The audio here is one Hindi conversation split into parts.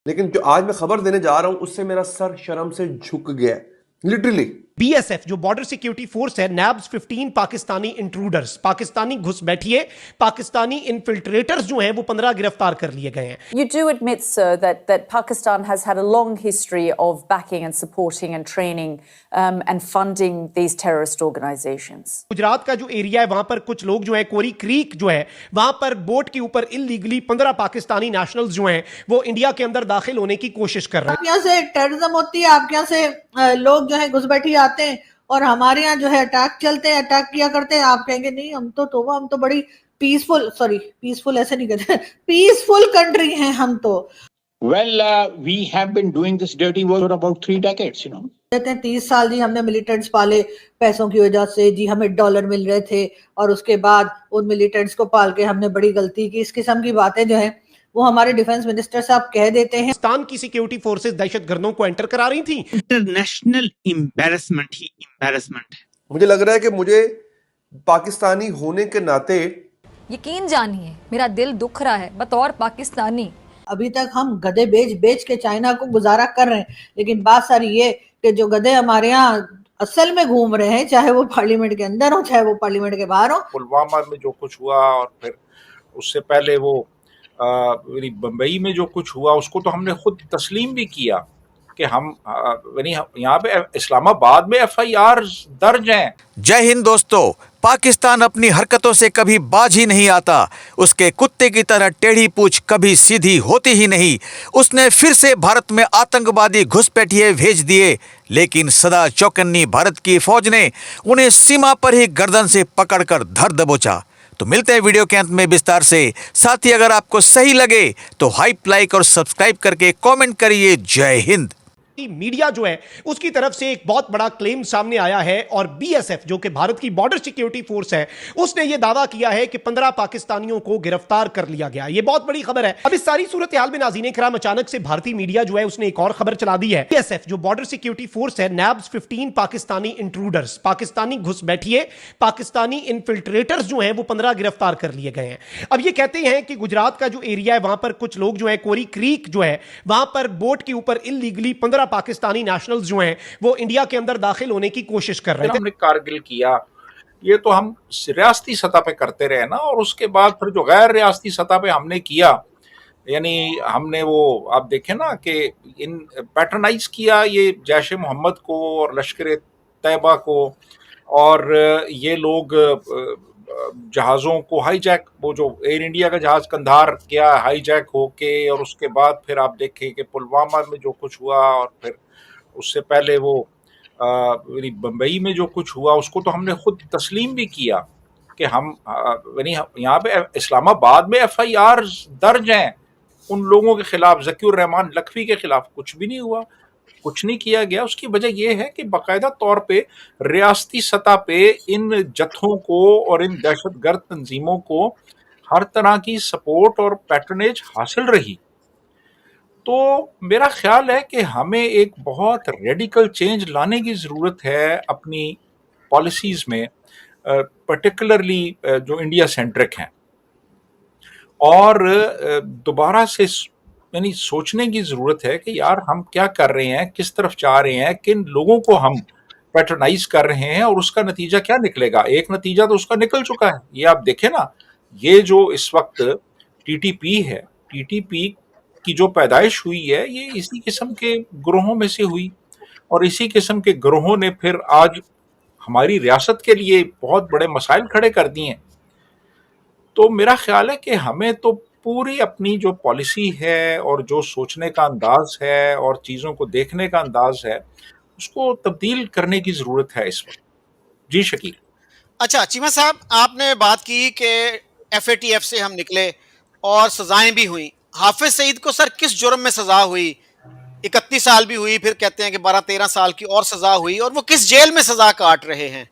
लेकिन जो आज मैं खबर देने जा रहा हूं उससे मेरा सर शर्म से झुक गया है, लिटरली। बीएसएफ जो बॉर्डर सिक्योरिटी फोर्स है, नैब्स 15 पाकिस्तानी इंट्रूडर्स, पाकिस्तानी घुसपैठिए, पाकिस्तानी इन्फिल्ट्रेटर्स जो हैं वो 15 गिरफ्तार कर लिए गए हैं। You do admit, sir, that Pakistan has had a long history of backing and supporting and training and funding these terrorist organizations. Gujarat का जो एरिया है वहां पर कुछ लोग जो है, कोरी क्रीक जो है, वहां पर बोट के ऊपर इलीगली 15 पाकिस्तानी नेशनल्स जो हैं वो इंडिया के अंदर दाखिल होने की कोशिश कर रहे हैं। आप यहाँ से टेररिज्म होती है, आपके यहाँ से लोग जो है घुसपैठी आते हैं और हमारे यहाँ जो है अटैक चलते हैं, अटैक किया करते हैं। आप कहेंगे नहीं, हम तो बड़ी पीसफुल ऐसे नहीं कहते, पीसफुल कंट्री हैं हम तो। Well, we have been doing this dirty work for about 3 decades, you know. कहते हैं 30 साल जी हमने मिलिटेंट्स पाले पैसों की वजह से, जी हमें डॉलर मिल रहे थे और उसके बाद उन मिलिटेंट्स को पाल के हमने बड़ी गलती की। इस किस्म की बातें जो है वो हमारे डिफेंस मिनिस्टर साहब कह देते हैं। पाकिस्तान की सिक्योरिटी फोर्सेस दहशतगर्दों को एंटर करा रही थी। इंटरनेशनल एम्बैरेसमेंट ही एम्बैरेसमेंट है। मुझे लग रहा है कि मुझे पाकिस्तानी होने के नाते, यकीन जानिए मेरा दिल दुख रहा है बतौर पाकिस्तानी। अभी तक हम गधे बेच के चाइना को गुजारा कर रहे हैं, लेकिन बात सारी ये कि जो गधे हमारे यहाँ असल में घूम रहे हैं, चाहे वो पार्लियामेंट के अंदर हो चाहे वो पार्लियामेंट के बाहर हो। पुलवामा में जो कुछ हुआ और फिर उससे पहले वो बम्बई में जो कुछ हुआ, उसको तो हमने खुद तस्लीम भी किया कि हम यहाँ पे इस्लामाबाद में FIR दर्ज हैं। जय हिंद दोस्तों। पाकिस्तान अपनी हरकतों से कभी बाज ही नहीं आता। उसके कुत्ते की तरह टेढ़ी पूंछ कभी सीधी होती ही नहीं। उसने फिर से भारत में आतंकवादी घुसपैठिए भेज दिए, लेकिन सदा चौकन्नी भारत की फौज ने उन्हें सीमा पर ही गर्दन से पकड़कर धर दबोचा। तो मिलते हैं वीडियो के अंत में विस्तार से। साथ ही अगर आपको सही लगे तो हाइप, लाइक और सब्सक्राइब करके कमेंट करिए। जय हिंद। मीडिया जो है उसकी तरफ से एक बहुत बड़ा क्लेम सामने आया है और बीएसएफ जो कि भारत की बॉर्डर सिक्योरिटी फोर्स है, उसने यह दावा किया है कि 15 पाकिस्तानियों को गिरफ्तार कर लिया गया। यह बहुत बड़ी खबर है। अब इस सारी सूरत हाल में नाज़रीन किराम, अचानक से भारतीय मीडिया जो है उसने एक और खबर चला दी है। बीएसएफ जो बॉर्डर सिक्योरिटी फोर्स है, नैब्स 15 पाकिस्तानी इंट्रूडर्स, पाकिस्तानी घुसपैठिए, पाकिस्तानी इन्फिल्ट्रेटर्स जो हैं वो 15 गिरफ्तार कर लिए गए हैं। अब ये कहते हैं कि गुजरात का जो एरिया है वहां पर कुछ लोग जो है, कोरी क्रीक जो है, वहां पर बोट के ऊपर इलीगली 15 पाकिस्तानी नेशनल्स जो हैं वो इंडिया के अंदर दाखिल होने की कोशिश कर रहे थे। हमने कारगिल किया, ये तो हम रियासती सतह पे करते रहे ना, और उसके बाद फिर जो गैर रियासती सतह पे हमने किया, यानी हमने वो आप देखें ना कि इन पैटर्नाइज किया ये जैश मोहम्मद को और लश्कर तैयबा को, और ये लोग जहाज़ों को हाईजैक, वो जो एयर इंडिया का जहाज़ कंधार किया हाईजैक होके, और उसके बाद फिर आप देखें कि पुलवामा में जो कुछ हुआ और फिर उससे पहले वो बम्बई में जो कुछ हुआ, उसको तो हमने खुद तस्लीम भी किया कि हम यहाँ पे इस्लामाबाद में FIR दर्ज हैं उन लोगों के खिलाफ। ज़कीउर रहमान लखवी के खिलाफ कुछ भी नहीं हुआ, कुछ नहीं किया गया। उसकी वजह यह है कि बाकायदा तौर पे रियासती सतह पे इन जत्थों को और इन दहशतगर्द तंजीमों को हर तरह की सपोर्ट और पैटर्नेज हासिल रही। तो मेरा ख्याल है कि हमें एक बहुत रेडिकल चेंज लाने की ज़रूरत है अपनी पॉलिसीज़ में, पर्टिकुलरली जो इंडिया सेंट्रिक हैं, और दोबारा से यानी सोचने की ज़रूरत है कि यार हम क्या कर रहे हैं, किस तरफ जा रहे हैं, किन लोगों को हम पैटर्नाइज कर रहे हैं और उसका नतीजा क्या निकलेगा। एक नतीजा तो उसका निकल चुका है, ये आप देखें ना, ये जो इस वक्त TTP है, TTP की जो पैदाइश हुई है ये इसी किस्म के ग्रोहों में से हुई, और इसी किस्म के ग्रोहों ने फिर आज हमारी रियासत के लिए बहुत बड़े मसाइल खड़े कर दिए हैं। तो मेरा ख्याल है कि हमें तो पूरी अपनी जो पॉलिसी है और जो सोचने का अंदाज है और चीज़ों को देखने का अंदाज है, उसको तब्दील करने की ज़रूरत है इस वक्त। जी शकील। अच्छा चीमा साहब, आपने बात की कि FATF से हम निकले और सजाएं भी हुई। हाफिज सईद को सर किस जुर्म में सजा हुई? 31 साल भी हुई, फिर कहते हैं कि 12-13 साल की और सजा हुई, और वो किस जेल में सजा काट रहे हैं?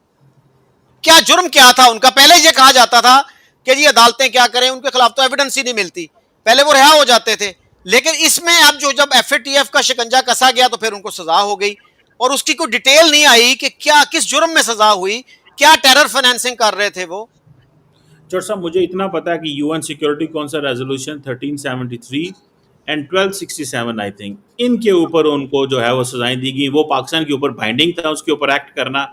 क्या जुर्म क्या था उनका? पहले ये कहा जाता था कि जी अदालतें क्या करें, उनके खिलाफ तो एविडेंस ही नहीं मिलती, पहले वो रिहा हो जाते थे। लेकिन इसमें अब जब FATF का शिकंजा कसा गया तो फिर उनको सजा हो गई, और उसकी कोई डिटेल नहीं आई कि क्या किस जुर्म में सजा हुई, क्या टेरर फाइनेंसिंग कर रहे थे वो। चौर साहब, मुझे इतना पता है कि UN security council resolution 1373 and 1267 I think, इनके ऊपर उनको जो है वो सजाएं दी गई। वो पाकिस्तान के ऊपर बाइंडिंग था उसके ऊपर एक्ट करना,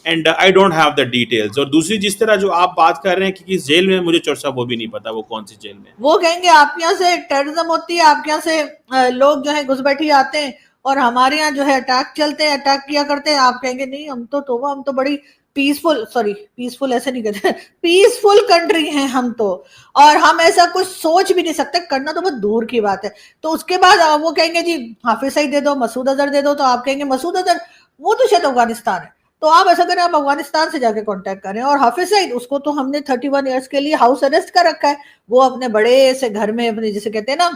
and I don't have the details. और दूसरी जिस तरह जो आप बात कर रहे हैं कि किस जेल में, मुझे चौर साहब वो भी नहीं पता वो कौन सी जेल में। वो कहेंगे आपके यहाँ से टेररिज्म होती है, आपके यहाँ से लोग जो है घुसपैठी आते हैं और हमारे यहाँ जो है अटैक चलते हैं, अटैक किया करते हैं। आप कहेंगे नहीं हम तो बड़ी पीसफुल ऐसे नहीं कहते, पीसफुल कंट्री है हम तो, और हम ऐसा कुछ सोच भी नहीं सकते, करना तो बहुत दूर की बात है। तो उसके बाद वो कहेंगे जी हाफिज सईद दे दो, मसूद अजहर दे दो, तो आप कहेंगे मसूद अजहर वो तो शायद अफगानिस्तान है, तो आप ऐसा करें आप अफगानिस्तान से जाके कांटेक्ट करें। और हाफिज सईद उसको तो हमने 31 ईयर्स के लिए हाउस अरेस्ट कर रखा है, वो अपने बड़े से घर में, अपने जिसे कहते हैं ना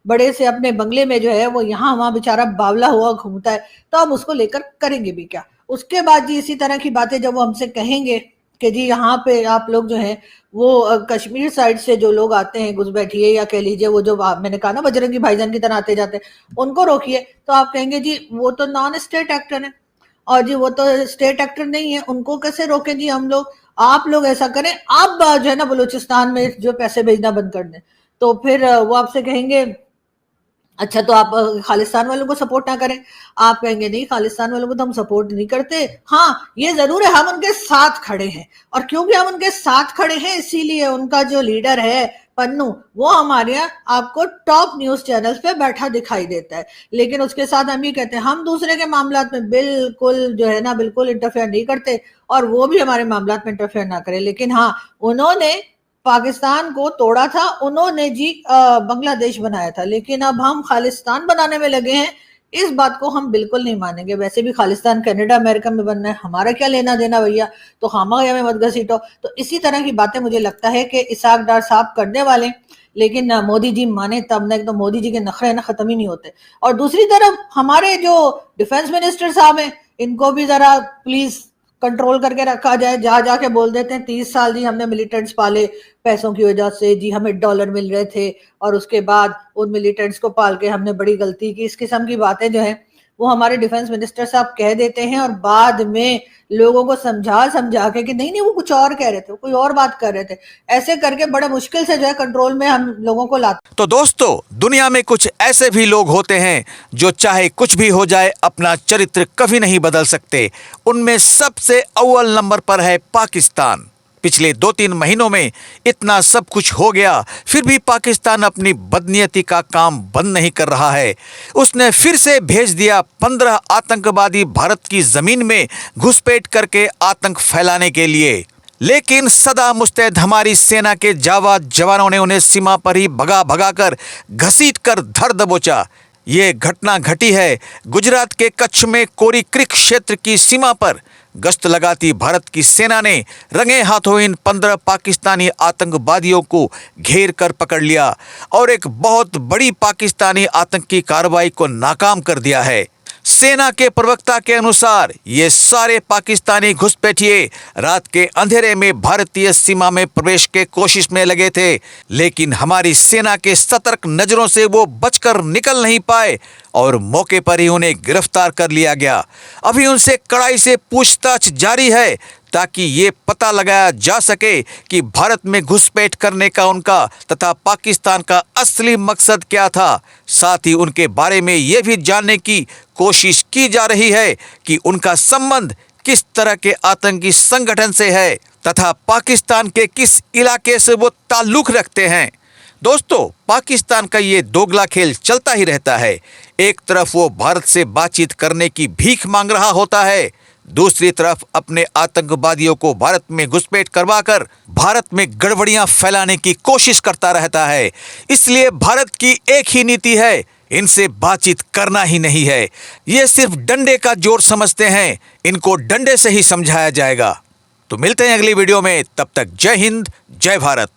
बड़े से अपने बंगले में जो है वो यहाँ वहां बेचारा बावला हुआ घूमता है, तो हम उसको लेकर करेंगे भी क्या। उसके बाद जी इसी तरह की बातें जब वो हमसे कहेंगे कि जी यहाँ पे आप लोग जो है वो कश्मीर साइड से जो लोग आते हैं घुसपैठिए, या कह लीजिए वो जो मैंने कहा ना बजरंगी भाईजान की तरह आते जाते उनको रोकिए, तो आप कहेंगे जी वो तो नॉन स्टेट एक्टर है, और जी वो तो स्टेट एक्टर नहीं है, उनको कैसे रोकें जी हम लोग। आप लोग ऐसा करें, आप जो है ना बलूचिस्तान में जो पैसे भेजना बंद कर दें, तो फिर वो आपसे कहेंगे अच्छा तो आप खालिस्तान वालों को सपोर्ट ना करें। आप कहेंगे नहीं खालिस्तान वालों को तो हम सपोर्ट नहीं करते, हाँ ये जरूर है हम उनके साथ खड़े हैं, और क्योंकि हम उनके साथ खड़े हैं इसीलिए उनका जो लीडर है पन्नू वो हमारे यहाँ आपको टॉप न्यूज चैनल्स पे बैठा दिखाई देता है। लेकिन उसके साथ हम ये कहते हैं हम दूसरे के मामलात में बिल्कुल जो है ना बिल्कुल इंटरफेयर नहीं करते, और वो भी हमारे मामलात में इंटरफेयर ना करे। लेकिन हाँ उन्होंने पाकिस्तान को तोड़ा था, उन्होंने जी बांग्लादेश बनाया था, लेकिन अब हम खालिस्तान बनाने में लगे हैं, इस बात को हम बिल्कुल नहीं मानेंगे। वैसे भी खालिस्तान कनाडा अमेरिका में बनना है, हमारा क्या लेना देना भैया, तो खामखा में मत घसीटो। तो इसी तरह की बातें मुझे लगता है कि इसहाक डार साहब करने वाले, लेकिन मोदी जी माने तब ना, तो मोदी जी के नखरे ना खत्म ही नहीं होते। और दूसरी तरफ हमारे जो डिफेंस मिनिस्टर साहब हैं इनको भी जरा प्लीज कंट्रोल करके रखा जाए। जा जाके बोल देते हैं 30 साल जी हमने मिलिटेंट्स पाले पैसों की वजह से, जी हमें डॉलर मिल रहे थे और उसके बाद उन मिलिटेंट्स को पाल के हमने बड़ी गलती की। इस किस्म की बातें जो है वो हमारे डिफेंस मिनिस्टर साहब कह देते हैं, और बाद में लोगों को समझा के कि नहीं वो कुछ और कह रहे थे, वो कोई और बात कर रहे थे, ऐसे करके बड़ा मुश्किल से जो है कंट्रोल में हम लोगों को लाते। तो दोस्तों दुनिया में कुछ ऐसे भी लोग होते हैं जो चाहे कुछ भी हो जाए अपना चरित्र कभी नहीं बदल सकते। उनमें सबसे अव्वल नंबर पर है पाकिस्तान। पिछले 2-3 महीनों में इतना सब कुछ हो गया, फिर भी पाकिस्तान अपनी बदनीयती का काम बंद नहीं कर रहा है। उसने फिर से भेज दिया 15 आतंकवादी भारत की जमीन में घुसपैठ करके आतंक फैलाने के लिए। लेकिन सदा मुस्तैद हमारी सेना के जाबाज जवानों ने उन्हें सीमा पर ही भगा कर घसीट कर धर दबोचा। ये घटना घटी है गुजरात के कच्छ में कोरी क्रिक क्षेत्र की सीमा पर। गश्त लगाती भारत की सेना ने रंगे हाथों इन 15 पाकिस्तानी आतंकवादियों को घेर कर पकड़ लिया और एक बहुत बड़ी पाकिस्तानी आतंकी कार्रवाई को नाकाम कर दिया है। सेना के प्रवक्ता के अनुसार ये सारे पाकिस्तानी घुसपैठिए रात के अंधेरे में भारतीय सीमा में प्रवेश के कोशिश में लगे थे, लेकिन हमारी सेना के सतर्क नजरों से वो बचकर निकल नहीं पाए और मौके पर ही उन्हें गिरफ्तार कर लिया गया। अभी उनसे कड़ाई से पूछताछ जारी है ताकि ये पता लगाया जा सके कि भारत में घुसपैठ करने का उनका तथा पाकिस्तान का असली मकसद क्या था। साथ ही उनके बारे में ये भी जानने की कोशिश की जा रही है कि उनका संबंध किस तरह के आतंकी संगठन से है तथा पाकिस्तान के किस इलाके से वो ताल्लुक रखते हैं। दोस्तों पाकिस्तान का ये दोगला खेल चलता ही रहता है। एक तरफ वो भारत से बातचीत करने की भीख मांग रहा होता है, दूसरी तरफ अपने आतंकवादियों को भारत में घुसपैठ करवाकर भारत में गड़बड़ियां फैलाने की कोशिश करता रहता है। इसलिए भारत की एक ही नीति है, इनसे बातचीत करना ही नहीं है। ये सिर्फ डंडे का जोर समझते हैं, इनको डंडे से ही समझाया जाएगा। तो मिलते हैं अगली वीडियो में, तब तक जय हिंद जय भारत।